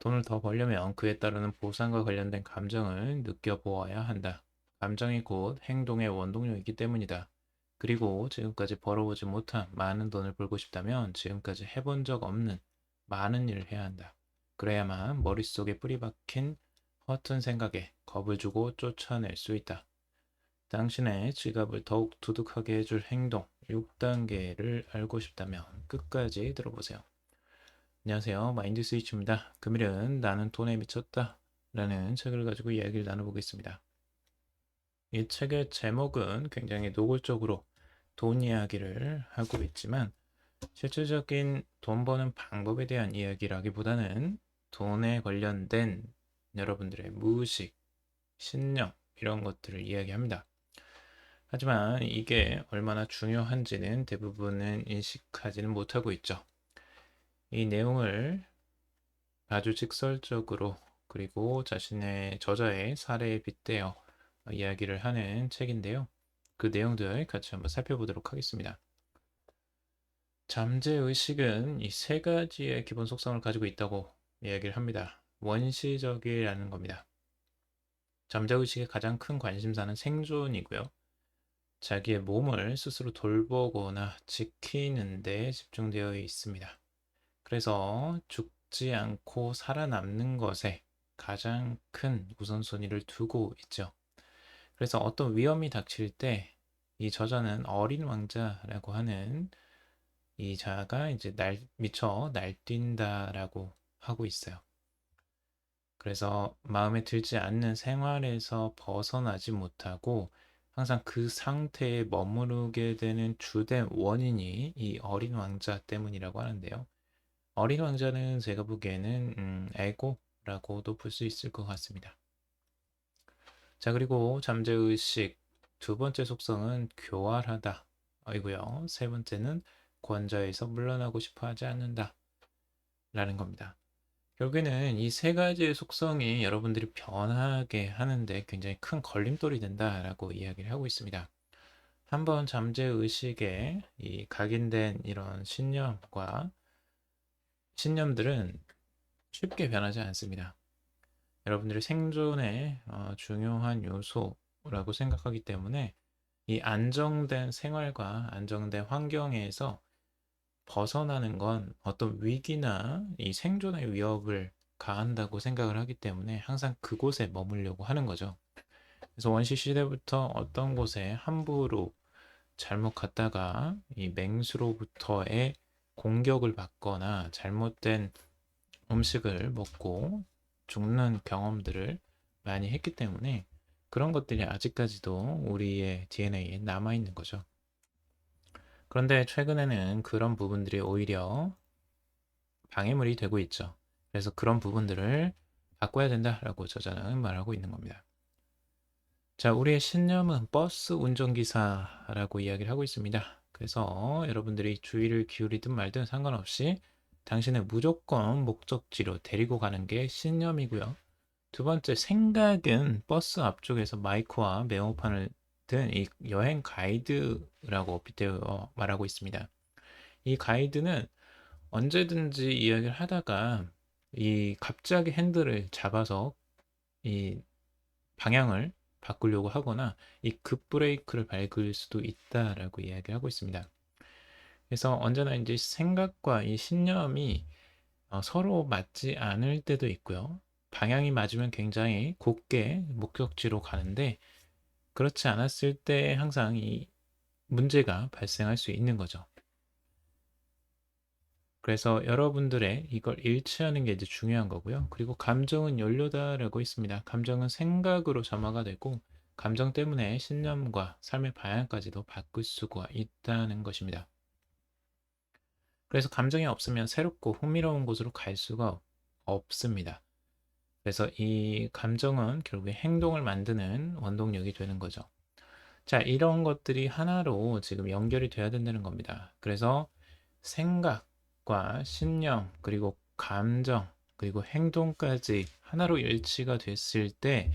돈을 더 벌려면 그에 따르는 보상과 관련된 감정을 느껴보아야 한다. 감정이 곧 행동의 원동력이기 때문이다. 그리고 지금까지 벌어보지 못한 많은 돈을 벌고 싶다면 지금까지 해본 적 없는 많은 일을 해야 한다. 그래야만 머릿속에 뿌리 박힌 허튼 생각에 겁을 주고 쫓아낼 수 있다. 당신의 지갑을 더욱 두둑하게 해줄 행동 6단계를 알고 싶다면 끝까지 들어보세요. 안녕하세요. 마인드 스위치입니다. 금일은 나는 돈에 미쳤다 라는 책을 가지고 이야기를 나눠보겠습니다. 이 책의 제목은 굉장히 노골적으로 돈 이야기를 하고 있지만 실질적인 돈 버는 방법에 대한 이야기라기보다는 돈에 관련된 여러분들의 무의식, 신념 이런 것들을 이야기합니다. 하지만 이게 얼마나 중요한지는 대부분은 인식하지는 못하고 있죠. 이 내용을 아주 직설적으로 그리고 자신의 저자의 사례에 빗대어 이야기를 하는 책인데요. 그 내용들 같이 한번 살펴보도록 하겠습니다. 잠재의식은 이 세 가지의 기본 속성을 가지고 있다고 이야기를 합니다. 원시적이라는 겁니다. 잠재의식의 가장 큰 관심사는 생존이고요. 자기의 몸을 스스로 돌보거나 지키는 데 집중되어 있습니다. 그래서 죽지 않고 살아남는 것에 가장 큰 우선순위를 두고 있죠. 그래서 어떤 위험이 닥칠 때 이 저자는 어린 왕자라고 하는 이 자가 이제 미쳐 날뛴다라고 하고 있어요. 그래서 마음에 들지 않는 생활에서 벗어나지 못하고 항상 그 상태에 머무르게 되는 주된 원인이 이 어린 왕자 때문이라고 하는데요. 어린 왕자는 제가 보기에는 에고라고도 볼 수 있을 것 같습니다. 자, 그리고 잠재의식 두 번째 속성은 교활하다. 이고요. 세 번째는 권좌에서 물러나고 싶어 하지 않는다. 라는 겁니다. 결국에는 이 세 가지의 속성이 여러분들이 변하게 하는데 굉장히 큰 걸림돌이 된다라고 이야기를 하고 있습니다. 한번 잠재의식에 이 각인된 이런 신념들은 쉽게 변하지 않습니다. 여러분들이 생존의 중요한 요소라고 생각하기 때문에 이 안정된 생활과 안정된 환경에서 벗어나는 건 어떤 위기나 이 생존의 위협을 가한다고 생각을 하기 때문에 항상 그곳에 머물려고 하는 거죠. 그래서 원시 시대부터 어떤 곳에 함부로 잘못 갔다가 이 맹수로부터의 공격을 받거나 잘못된 음식을 먹고 죽는 경험들을 많이 했기 때문에 그런 것들이 아직까지도 우리의 DNA에 남아있는 거죠. 그런데 최근에는 그런 부분들이 오히려 방해물이 되고 있죠. 그래서 그런 부분들을 바꿔야 된다라고 저자는 말하고 있는 겁니다. 자, 우리의 신념은 버스 운전기사라고 이야기를 하고 있습니다. 그래서 여러분들이 주의를 기울이든 말든 상관없이 당신을 무조건 목적지로 데리고 가는 게 신념이고요. 두 번째, 생각은 버스 앞쪽에서 마이크와 메모판을 든 이 여행 가이드라고 빗대어 말하고 있습니다. 이 가이드는 언제든지 이야기를 하다가 이 갑자기 핸들을 잡아서 이 방향을 바꾸려고 하거나 이 급브레이크를 밟을 수도 있다라고 이야기를 하고 있습니다. 그래서 언제나 이제 생각과 이 신념이 서로 맞지 않을 때도 있고요. 방향이 맞으면 굉장히 곧게 목적지로 가는데 그렇지 않았을 때 항상 이 문제가 발생할 수 있는 거죠. 그래서 여러분들의 이걸 일치하는 게 이제 중요한 거고요. 그리고 감정은 연료다라고 있습니다. 감정은 생각으로 점화가 되고 감정 때문에 신념과 삶의 방향까지도 바꿀 수가 있다는 것입니다. 그래서 감정이 없으면 새롭고 흥미로운 곳으로 갈 수가 없습니다. 그래서 이 감정은 결국에 행동을 만드는 원동력이 되는 거죠. 자, 이런 것들이 하나로 지금 연결이 돼야 된다는 겁니다. 그래서 생각과 신념, 그리고 감정, 그리고 행동까지 하나로 일치가 됐을 때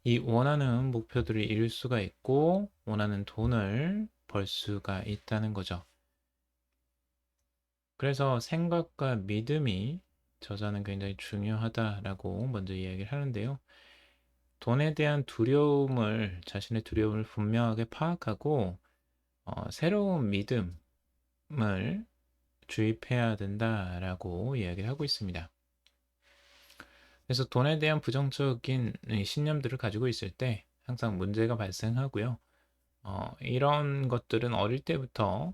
이 원하는 목표들을 이룰 수가 있고 원하는 돈을 벌 수가 있다는 거죠. 그래서 생각과 믿음이 저자는 굉장히 중요하다라고 먼저 이야기를 하는데요. 돈에 대한 두려움을, 자신의 두려움을 분명하게 파악하고 새로운 믿음을 주입해야 된다라고 이야기를 하고 있습니다. 그래서 돈에 대한 부정적인 이 신념들을 가지고 있을 때 항상 문제가 발생하고요. 이런 것들은 어릴 때부터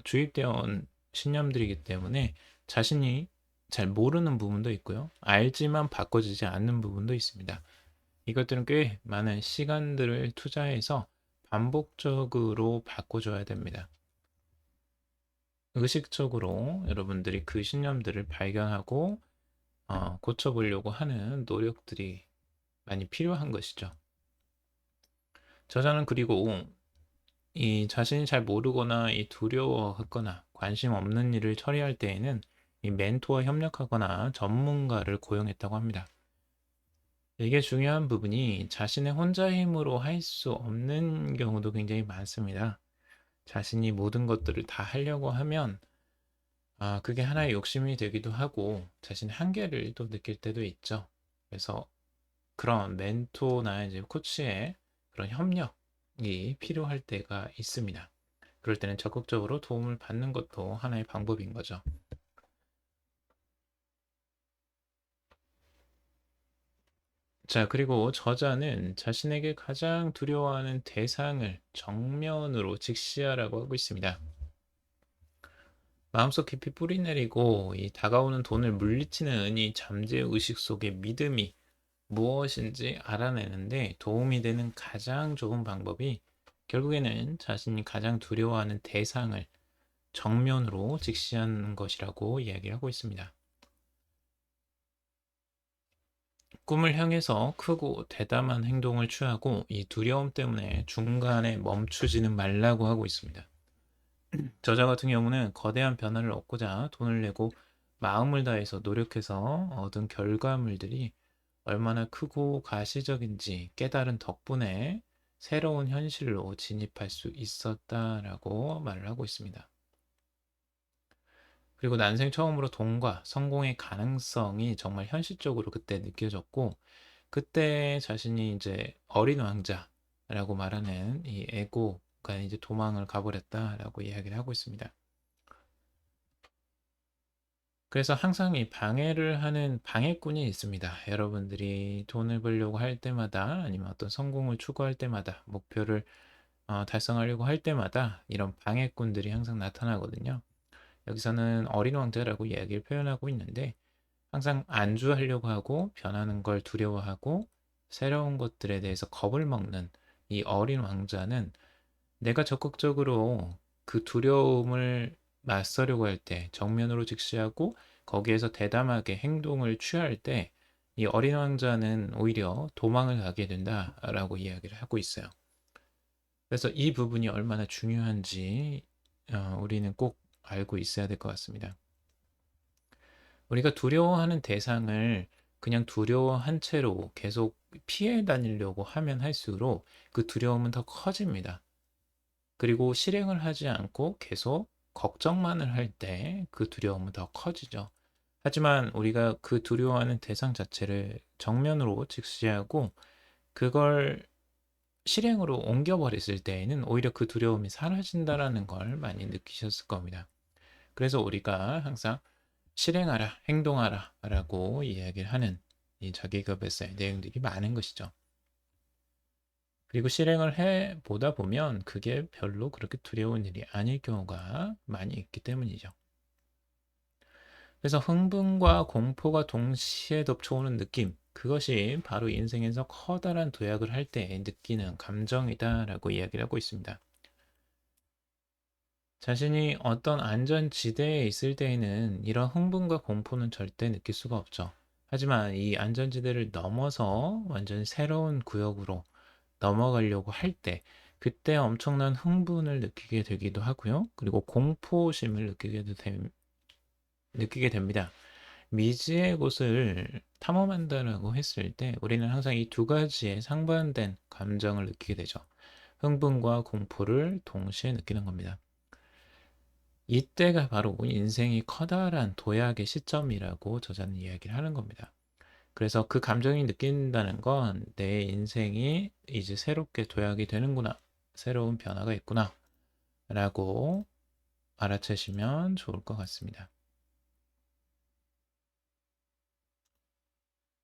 주입되어 온 신념들이기 때문에 자신이 잘 모르는 부분도 있고요. 알지만 바꿔지지 않는 부분도 있습니다. 이것들은 꽤 많은 시간들을 투자해서 반복적으로 바꿔줘야 됩니다. 의식적으로 여러분들이 그 신념들을 발견하고 고쳐보려고 하는 노력들이 많이 필요한 것이죠. 저자는 그리고 이 자신이 잘 모르거나 이 두려워하거나 관심 없는 일을 처리할 때에는 이 멘토와 협력하거나 전문가를 고용했다고 합니다. 이게 중요한 부분이 자신의 혼자 힘으로 할 수 없는 경우도 굉장히 많습니다. 자신이 모든 것들을 다 하려고 하면 그게 하나의 욕심이 되기도 하고 자신의 한계를 또 느낄 때도 있죠. 그래서 그런 멘토나 이제 코치의 그런 협력이 필요할 때가 있습니다. 그럴 때는 적극적으로 도움을 받는 것도 하나의 방법인 거죠. 자, 그리고 저자는 자신에게 가장 두려워하는 대상을 정면으로 직시하라고 하고 있습니다. 마음속 깊이 뿌리내리고 이 다가오는 돈을 물리치는 이 잠재의식 속의 믿음이 무엇인지 알아내는데 도움이 되는 가장 좋은 방법이 결국에는 자신이 가장 두려워하는 대상을 정면으로 직시하는 것이라고 이야기하고 있습니다. 꿈을 향해서 크고 대담한 행동을 취하고 이 두려움 때문에 중간에 멈추지는 말라고 하고 있습니다. 저자 같은 경우는 거대한 변화를 얻고자 돈을 내고 마음을 다해서 노력해서 얻은 결과물들이 얼마나 크고 가시적인지 깨달은 덕분에 새로운 현실로 진입할 수 있었다라고 말을 하고 있습니다. 그리고 난생 처음으로 돈과 성공의 가능성이 정말 현실적으로 그때 느껴졌고, 그때 자신이 이제 어린 왕자라고 말하는 이 에고가 이제 도망을 가버렸다라고 이야기를 하고 있습니다. 그래서 항상 이 방해를 하는 방해꾼이 있습니다. 여러분들이 돈을 벌려고 할 때마다 아니면 어떤 성공을 추구할 때마다 목표를 달성하려고 할 때마다 이런 방해꾼들이 항상 나타나거든요. 여기서는 어린 왕자라고 이야기를 표현하고 있는데 항상 안주하려고 하고 변하는 걸 두려워하고 새로운 것들에 대해서 겁을 먹는 이 어린 왕자는 내가 적극적으로 그 두려움을 맞서려고 할 때 정면으로 직시하고 거기에서 대담하게 행동을 취할 때 이 어린 왕자는 오히려 도망을 가게 된다라고 이야기를 하고 있어요. 그래서 이 부분이 얼마나 중요한지 우리는 꼭 알고 있어야 될 것 같습니다. 우리가 두려워하는 대상을 그냥 두려워한 채로 계속 피해 다니려고 하면 할수록 그 두려움은 더 커집니다. 그리고 실행을 하지 않고 계속 걱정만을 할 때 그 두려움은 더 커지죠. 하지만 우리가 그 두려워하는 대상 자체를 정면으로 직시하고 그걸 실행으로 옮겨버렸을 때에는 오히려 그 두려움이 사라진다라는 걸 많이 느끼셨을 겁니다. 그래서 우리가 항상 실행하라, 행동하라 라고 이야기를 하는 이 자기급에서의 내용들이 많은 것이죠. 그리고 실행을 해 보다 보면 그게 별로 그렇게 두려운 일이 아닐 경우가 많이 있기 때문이죠. 그래서 흥분과 공포가 동시에 덮쳐오는 느낌, 그것이 바로 인생에서 커다란 도약을 할 때 느끼는 감정이다라고 이야기를 하고 있습니다. 자신이 어떤 안전지대에 있을 때에는 이런 흥분과 공포는 절대 느낄 수가 없죠. 하지만 이 안전지대를 넘어서 완전히 새로운 구역으로 넘어가려고 할 때, 그때 엄청난 흥분을 느끼게 되기도 하고요. 그리고 공포심을 느끼게 됩니다. 미지의 곳을 탐험한다라고 했을 때 우리는 항상 이 두 가지의 상반된 감정을 느끼게 되죠. 흥분과 공포를 동시에 느끼는 겁니다. 이때가 바로 인생이 커다란 도약의 시점이라고 저자는 이야기를 하는 겁니다. 그래서 그 감정이 느낀다는 건 내 인생이 이제 새롭게 도약이 되는구나. 새로운 변화가 있구나. 라고 알아채시면 좋을 것 같습니다.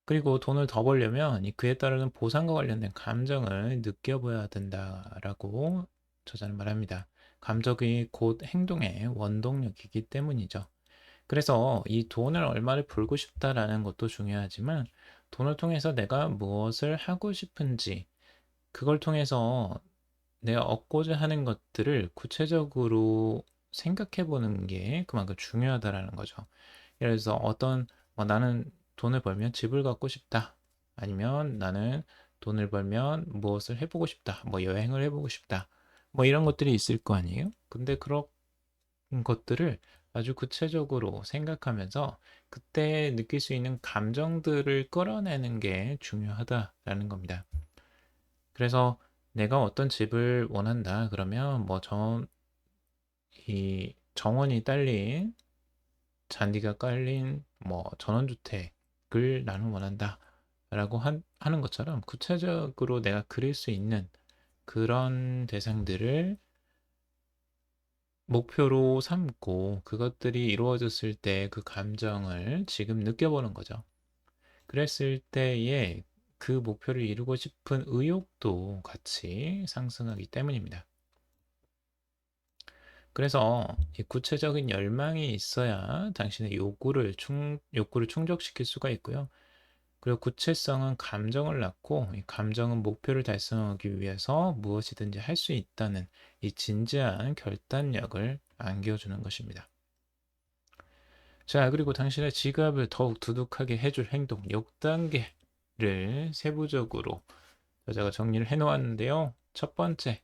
그리고 돈을 더 벌려면 그에 따르는 보상과 관련된 감정을 느껴봐야 된다라고 저자는 말합니다. 감정이 곧 행동의 원동력이기 때문이죠. 그래서 이 돈을 얼마를 벌고 싶다라는 것도 중요하지만 돈을 통해서 내가 무엇을 하고 싶은지 그걸 통해서 내가 얻고자 하는 것들을 구체적으로 생각해 보는 게 그만큼 중요하다라는 거죠. 예를 들어서 나는 돈을 벌면 집을 갖고 싶다. 아니면 나는 돈을 벌면 무엇을 해보고 싶다. 뭐 여행을 해보고 싶다. 뭐 이런 것들이 있을 거 아니에요? 근데 그런 것들을 아주 구체적으로 생각하면서 그때 느낄 수 있는 감정들을 끌어내는 게 중요하다라는 겁니다. 그래서 내가 어떤 집을 원한다. 그러면 이 정원이 딸린 잔디가 깔린 뭐 전원주택을 나는 원한다. 라고 하는 것처럼 구체적으로 내가 그릴 수 있는 그런 대상들을 목표로 삼고 그것들이 이루어졌을 때 그 감정을 지금 느껴보는 거죠. 그랬을 때에 그 목표를 이루고 싶은 의욕도 같이 상승하기 때문입니다. 그래서 이 구체적인 열망이 있어야 당신의 욕구를 충족시킬 수가 있고요. 그리고 구체성은 감정을 낳고 이 감정은 목표를 달성하기 위해서 무엇이든지 할 수 있다는 이 진지한 결단력을 안겨주는 것입니다. 자, 그리고 당신의 지갑을 더욱 두둑하게 해줄 행동 6단계를 세부적으로 여자가 정리를 해 놓았는데요. 첫 번째,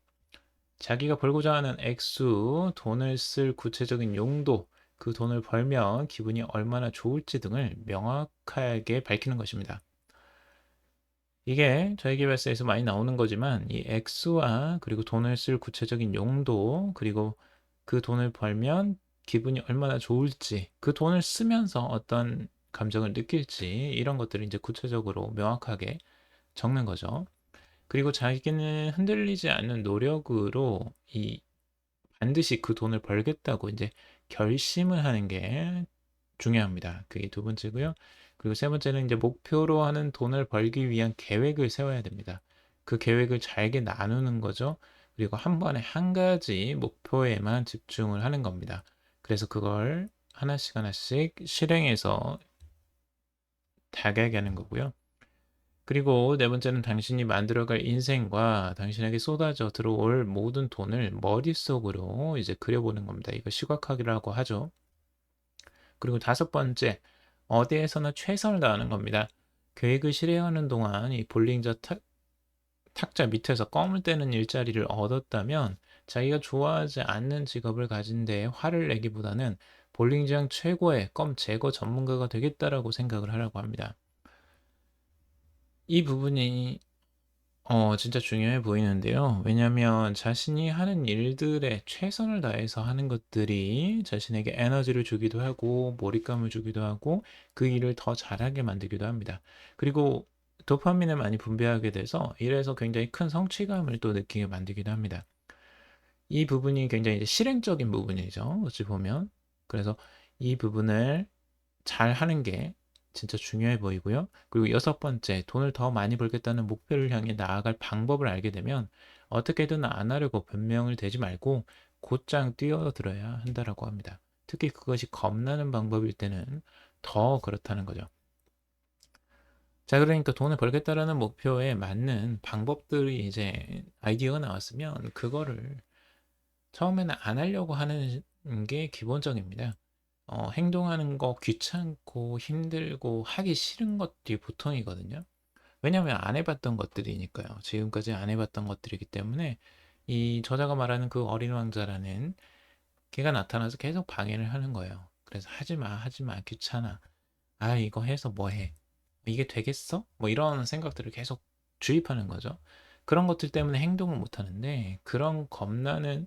자기가 벌고자 하는 액수, 돈을 쓸 구체적인 용도, 그 돈을 벌면 기분이 얼마나 좋을지 등을 명확하게 밝히는 것입니다. 이게 자기계발서에서 많이 나오는 거지만 이 액수와 그리고 돈을 쓸 구체적인 용도 그리고 그 돈을 벌면 기분이 얼마나 좋을지 그 돈을 쓰면서 어떤 감정을 느낄지 이런 것들을 이제 구체적으로 명확하게 적는 거죠. 그리고 자기는 흔들리지 않는 노력으로 반드시 그 돈을 벌겠다고 이제 결심을 하는 게 중요합니다. 그게 두 번째고요. 그리고 세 번째는 이제 목표로 하는 돈을 벌기 위한 계획을 세워야 됩니다. 그 계획을 잘게 나누는 거죠. 그리고 한 번에 한 가지 목표에만 집중을 하는 겁니다. 그래서 그걸 하나씩 하나씩 실행해서 다가게 하는 거고요. 그리고 네 번째는 당신이 만들어갈 인생과 당신에게 쏟아져 들어올 모든 돈을 머릿속으로 이제 그려보는 겁니다. 이거 시각화기라고 하죠. 그리고 다섯 번째, 어디에서나 최선을 다하는 겁니다. 계획을 실행하는 동안 이 탁자 밑에서 껌을 떼는 일자리를 얻었다면 자기가 좋아하지 않는 직업을 가진 데에 화를 내기보다는 볼링장 최고의 껌 제거 전문가가 되겠다라고 생각을 하라고 합니다. 이 부분이 진짜 중요해 보이는데요. 왜냐하면 자신이 하는 일들에 최선을 다해서 하는 것들이 자신에게 에너지를 주기도 하고, 몰입감을 주기도 하고, 그 일을 더 잘하게 만들기도 합니다. 그리고 도파민을 많이 분비하게 돼서 일에서 굉장히 큰 성취감을 또 느끼게 만들기도 합니다. 이 부분이 굉장히 이제 실행적인 부분이죠. 어찌 보면. 그래서 이 부분을 잘 하는 게 진짜 중요해 보이고요. 그리고 여섯 번째, 돈을 더 많이 벌겠다는 목표를 향해 나아갈 방법을 알게 되면 어떻게든 안 하려고 변명을 대지 말고 곧장 뛰어들어야 한다라고 합니다. 특히 그것이 겁나는 방법일 때는 더 그렇다는 거죠. 자, 그러니까 돈을 벌겠다라는 목표에 맞는 방법들이 이제 아이디어가 나왔으면 그거를 처음에는 안 하려고 하는 게 기본적입니다. 행동하는 거 귀찮고 힘들고 하기 싫은 것들이 보통이거든요. 왜냐하면 안 해봤던 것들이니까요. 지금까지 안 해봤던 것들이기 때문에 이 저자가 말하는 그 어린 왕자라는 걔가 나타나서 계속 방해를 하는 거예요. 그래서 하지 마, 하지 마, 귀찮아. 아, 이거 해서 뭐 해? 이게 되겠어? 뭐 이런 생각들을 계속 주입하는 거죠. 그런 것들 때문에 행동을 못 하는데 그런 겁나는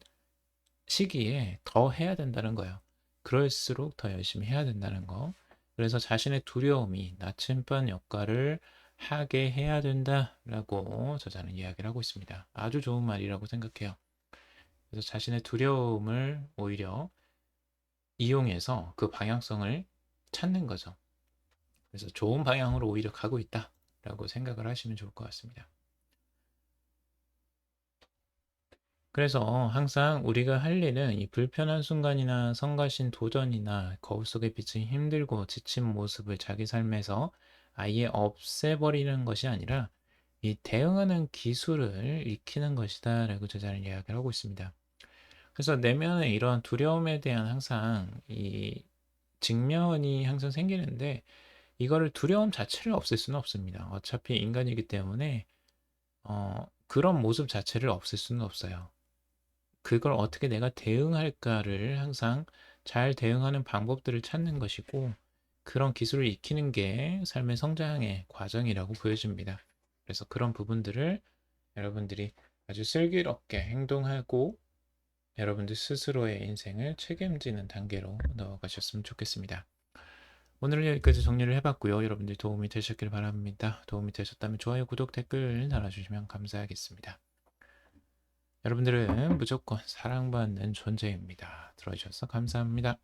시기에 더 해야 된다는 거예요. 그럴수록 더 열심히 해야 된다는 거. 그래서 자신의 두려움이 나침반 역할을 하게 해야 된다라고 저자는 이야기를 하고 있습니다. 아주 좋은 말이라고 생각해요. 그래서 자신의 두려움을 오히려 이용해서 그 방향성을 찾는 거죠. 그래서 좋은 방향으로 오히려 가고 있다라고 생각을 하시면 좋을 것 같습니다. 그래서 항상 우리가 할 일은 이 불편한 순간이나 성가신 도전이나 거울 속에 비친 힘들고 지친 모습을 자기 삶에서 아예 없애버리는 것이 아니라 이 대응하는 기술을 익히는 것이다 라고 저자는 이야기를 하고 있습니다. 그래서 내면에 이러한 두려움에 대한 항상 이 직면이 항상 생기는데 이거를 두려움 자체를 없앨 수는 없습니다. 어차피 인간이기 때문에 그런 모습 자체를 없앨 수는 없어요. 그걸 어떻게 내가 대응할까를 항상 잘 대응하는 방법들을 찾는 것이고 그런 기술을 익히는 게 삶의 성장의 과정이라고 보여집니다. 그래서 그런 부분들을 여러분들이 아주 슬기롭게 행동하고 여러분들 스스로의 인생을 책임지는 단계로 넣어가셨으면 좋겠습니다. 오늘은 여기까지 정리를 해봤고요. 여러분들 도움이 되셨길 바랍니다. 도움이 되셨다면 좋아요, 구독, 댓글 달아주시면 감사하겠습니다. 여러분들은 무조건 사랑받는 존재입니다. 들어주셔서 감사합니다.